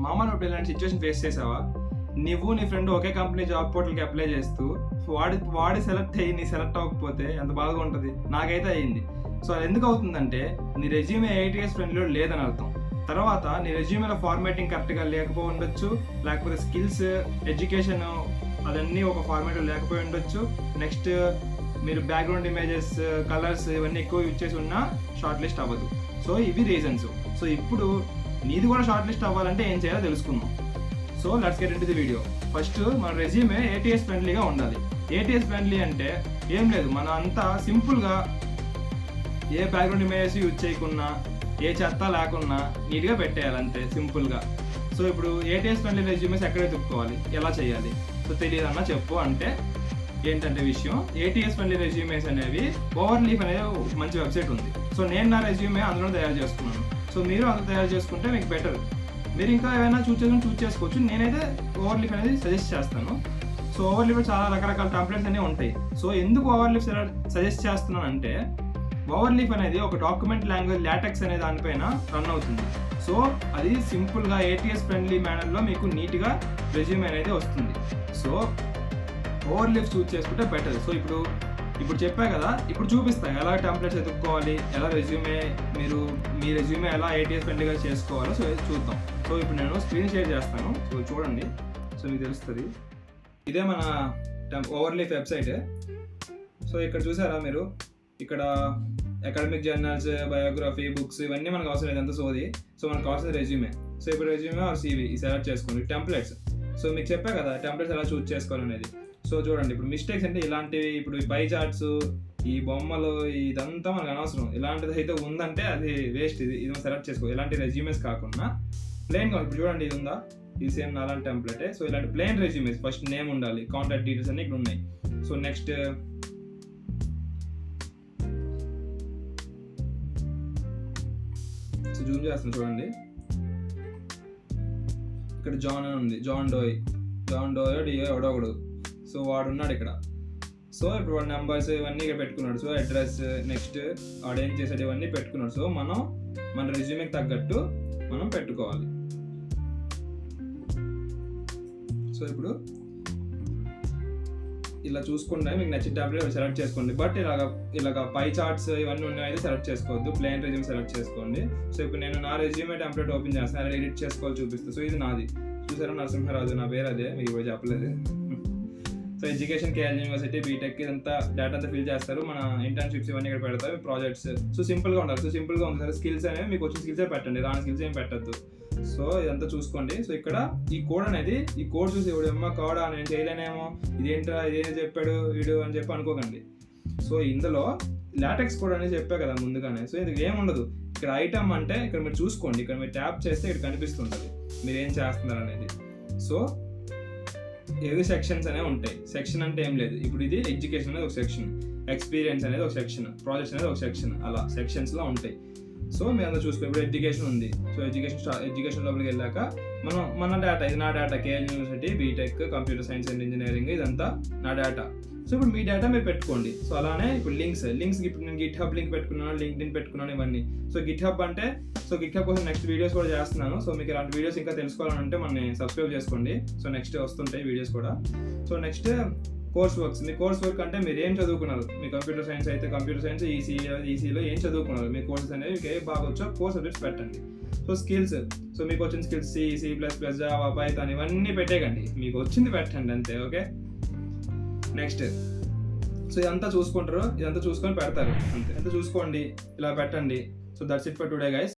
మామ నువ్వు ఇలాంటి సిచ్యువేషన్ ఫేస్ చేసావా? నువ్వు నీ ఫ్రెండ్ ఒకే కంపెనీ జాబ్ పోర్టల్కి అప్లై చేస్తూ వాడి సెలెక్ట్ అయ్యి నీ సెలెక్ట్ అవ్వకపోతే ఎంత బాధగా ఉంటుంది. నాకైతే అయ్యింది. సో అది ఎందుకు అవుతుందంటే నీ రెజ్యూమే ATS ఫ్రెండ్లీలో లేదని అర్థం. తర్వాత నీ రెజ్యూమేలో ఫార్మాటింగ్ కరెక్ట్గా లేకపోయి ఉండొచ్చు, లేకపోతే స్కిల్స్, ఎడ్యుకేషన్ అదన్నీ ఒక ఫార్మాట్లో లేకపోయి ఉండొచ్చు. నెక్స్ట్ మీరు బ్యాక్గ్రౌండ్ ఇమేజెస్, కలర్స్ ఇవన్నీ ఎక్కువ యూజ్ చేసి ఉన్నా షార్ట్ లిస్ట్ అవ్వదు. సో ఇవి రీజన్స్. సో ఇప్పుడు నీది కూడా షార్ట్ లిస్ట్ అవ్వాలంటే ఏం చేయాలో తెలుసుకుందాం. So let's get into the video. First మన రెజ్యూమే ATS ఫ్రెండ్లీగా ఉండాలి. ATS ఫ్రెండ్లీ అంటే ఏం లేదు, మన అంతా సింపుల్గా ఏ బ్యాక్గ్రౌండ్ ఇమేజెస్ యూజ్ చేయకున్నా, ఏ చెత్త లేకున్నా నీట్గా పెట్టేయాలి అంతే సింపుల్గా. సో ఇప్పుడు ATS ఫ్రెండ్లీ రెజ్యూమేస్ ఎక్కడ వెతుక్కోవాలి, ఎలా చేయాలి? సో తెలియదన్నా చెప్పు అంటే ఏంటంటే విషయం, ATS ఫ్రెండ్లీ రెజ్యూమేస్ అనేవి ఓవర్లీఫ్ అనేది మంచి వెబ్సైట్ ఉంది. సో నేను నా రెజ్యూమే అందులో తయారు చేసుకున్నాను. సో మీరు అందులో తయారు చేసుకుంటే మీకు బెటర్. మీరు ఇంకా ఏమైనా చూస్ చేసుకోవచ్చు. నేనైతే ఓవర్లీఫ్ అనేది సజెస్ట్ చేస్తాను. సో ఓవర్లీఫ్లో చాలా రకరకాల టెంప్లెట్స్ అనేవి ఉంటాయి. సో ఎందుకు ఓవర్లీఫ్ సజెస్ట్ చేస్తున్నాను అంటే, ఓవర్లీఫ్ అనేది ఒక డాక్యుమెంట్ లాంగ్వేజ్ లాటెక్స్ అనే దానిపైన రన్ అవుతుంది. సో అది సింపుల్గా ATS ఫ్రెండ్లీ మేనర్లో మీకు నీట్గా రెజ్యూమే అనేది వస్తుంది. సో ఓవర్లీఫ్ చూస్ చేసుకుంటే బెటర్. సో ఇప్పుడు చెప్పా కదా, ఇప్పుడు చూపిస్తాను ఎలా టెంప్లెట్స్ ఎదుక్కోవాలి, ఎలా మీ రెజ్యూమే ఎలా ATS ఫ్రెండ్లీగా చేసుకోవాలో సో చూద్దాం. సో ఇప్పుడు నేను స్క్రీన్ షేర్ చేస్తాను. సో చూడండి, సో మీకు తెలుస్తుంది. ఇదే మన ఓవర్లీఫ్ వెబ్సైట్. సో ఇక్కడ చూసారా మీరు, ఇక్కడ అకాడమిక్ జర్నల్స్, బయోగ్రఫీ, బుక్స్ ఇవన్నీ మనకు అవసరం లేదు, అంత సోది. సో మనకు కావాల్సిన రెజ్యూమే. సో ఇప్పుడు రెజ్యూమే ఆర్ CV సెలెక్ట్ చేసుకోండి. టెంప్లెట్స్, సో మీకు చెప్పా కదా టెంప్లెట్స్ ఎలా చూస్ చేసుకోవాలనేది. సో చూడండి, ఇప్పుడు మిస్టేక్స్ అంటే ఇలాంటివి, ఇప్పుడు ఈ పై చార్ట్స్, ఈ బొమ్మలు, ఇదంతా మనకు అనవసరం. ఇలాంటిది అయితే ఉందంటే అది వేస్ట్. ఇది మనం సెలెక్ట్ చేసుకో. ఇలాంటి రెజ్యూమేస్ కాకుండా ప్లెయిన్గా, ఇప్పుడు చూడండి ఇది ఉందా, ఇది సేమ్ అలాంటి టెంప్లెటే. సో ఇలాంటి ప్లెయిన్ రెజ్యూమేస్, ఫస్ట్ నేమ్ ఉండాలి, కాంటాక్ట్ డీటెయిల్స్ అన్ని ఇక్కడ ఉన్నాయి. సో నెక్స్ట్ సో జూమ్ చేస్తాను చూడండి, ఇక్కడ జాన్ అని ఉంది, జాన్ డోయ్ ఎవడో ఒకడు. సో వాడు ఉన్నాడు ఇక్కడ. సో ఇప్పుడు వాడు నెంబర్స్ ఇవన్నీ ఇక్కడ పెట్టుకున్నాడు. సో అడ్రస్, నెక్స్ట్ వాడు ఏం చేసాడు ఇవన్నీ పెట్టుకున్నాడు. సో మనం మన రెజ్యూమేకి తగ్గట్టు మనం పెట్టుకోవాలి. సో ఇప్పుడు ఇలా చూసుకుంటే మీకు నచ్చిన టాబ్లెట్ సెలెక్ట్ చేసుకోండి. బట్ ఇలాగ పై చార్ట్స్ ఇవన్నీ ఉన్నాయైతే సెలెక్ట్ చేసుకోవద్దు, ప్లెయిన్ రెజ్యూమ్ సెలెక్ట్ చేసుకోండి. సో ఇప్పుడు నేను నా రెజ్యూమే టెంప్లెట్ ఓపెన్ చేస్తాను, అలా ఎడిట్ చేసుకోవాలి చూపిస్తాను. సో ఇది నాది, చూసారా, నరసింహరాజు నా పేరు, అదే మీకు కూడా చెప్పలేదు. So education KL university B Tech ఇదంతా డేటా అంతా ఫిల్ చేస్తారు. మన ఇంటర్న్షిప్స్ ఇవన్నీ ఇక్కడ పెడతారు, ప్రాజెక్ట్స్. సో సింపుల్గా ఉండాలి. సో సింపుల్గా ఉంది సార్. స్కిల్స్ అనేవి మీకు వచ్చిన స్కిల్సే పెట్టండి, రాని స్కిల్స్ ఏం పెట్టద్దు. సో ఇదంతా చూసుకోండి. సో ఇక్కడ ఈ కోడ్ అనేది, ఈ కోడ్ చూసి ఎవడమ్మా కోడా నేను చేయలేనేమో, ఇదేంట్రా ఇదేం చెప్పాడు వీడు అని చెప్పి అనుకోకండి. సో ఇందులో లాటెక్స్ కోడ్ అనేది చెప్పా కదా ముందుగానే. సో ఇది ఏముండదు. ఇక్కడ ఐటమ్ అంటే ఇక్కడ మీరు చూసుకోండి, ఇక్కడ మీరు ట్యాప్ చేస్తే ఇక్కడ కనిపిస్తుంటుంది మీరు ఏం చేస్తున్నారు అనేది. సో ఏవి సెక్షన్స్ అనేవి ఉంటాయి. సెక్షన్ అంటే ఏం లేదు, ఇప్పుడు ఇది ఎడ్యుకేషన్ అనేది ఒక సెక్షన్, ఎక్స్పీరియన్స్ అనేది ఒక సెక్షన్, ప్రాజెక్ట్స్ అనేది ఒక సెక్షన్, అలా సెక్షన్స్లో ఉంటాయి. సో మీరు అందరూ చూసుకోండి. ఇప్పుడు ఎడ్యుకేషన్ ఉంది. సో ఎడ్యుకేషన్ లోపలికి వెళ్ళాక మన డేటా, ఇది నా data, KL university B Tech computer science and engineering, ఇదంతా నా డేటా. సో ఇప్పుడు మీ డేటా మీరు పెట్టుకోండి. సో అలానే ఇప్పుడు లింక్స్ ఇప్పుడు నేను GitHub లింక్ పెట్టుకున్నాను, LinkedIn పెట్టుకున్నాను, ఇవన్నీ. సో GitHub అంటే, సో GitHub కోసం నెక్స్ట్ వీడియోస్ కూడా చేస్తున్నాను. సో మీకు ఇలాంటి వీడియోస్ ఇంకా తెలుసుకోవాలంటే మనని సబ్స్క్రైబ్ చేసుకోండి. సో నెక్స్ట్ వస్తుంటాయి వీడియోస్ కూడా. So next course works. మీ కోర్స్ వర్క్ అంటే మీరు ఏం చదువుకున్నారు, మీ కంప్యూటర్ సైన్స్ అయితే కంప్యూటర్ సైన్స్, ఈసీలో ఏం చదువుకున్నారు, మీ కోర్సెస్ అనేవి మీకు ఏ బాగా వచ్చో కోర్స్ సబ్జెక్ట్స్ పెట్టండి. సో స్కిల్స్, సో మీకు వచ్చిన స్కిల్స్ C++, జావా, పైథాన్ ఇవన్నీ పెట్టేయండి, మీకు వచ్చింది పెట్టండి అంతే. ఓకే, నెక్స్ట్ సో ఇదంతా చూసుకుంటారు, ఇదంతా చూసుకొని పెడతారు అంతే. ఎంత చూసుకోండి, ఇలా పెట్టండి. So that's it for today guys.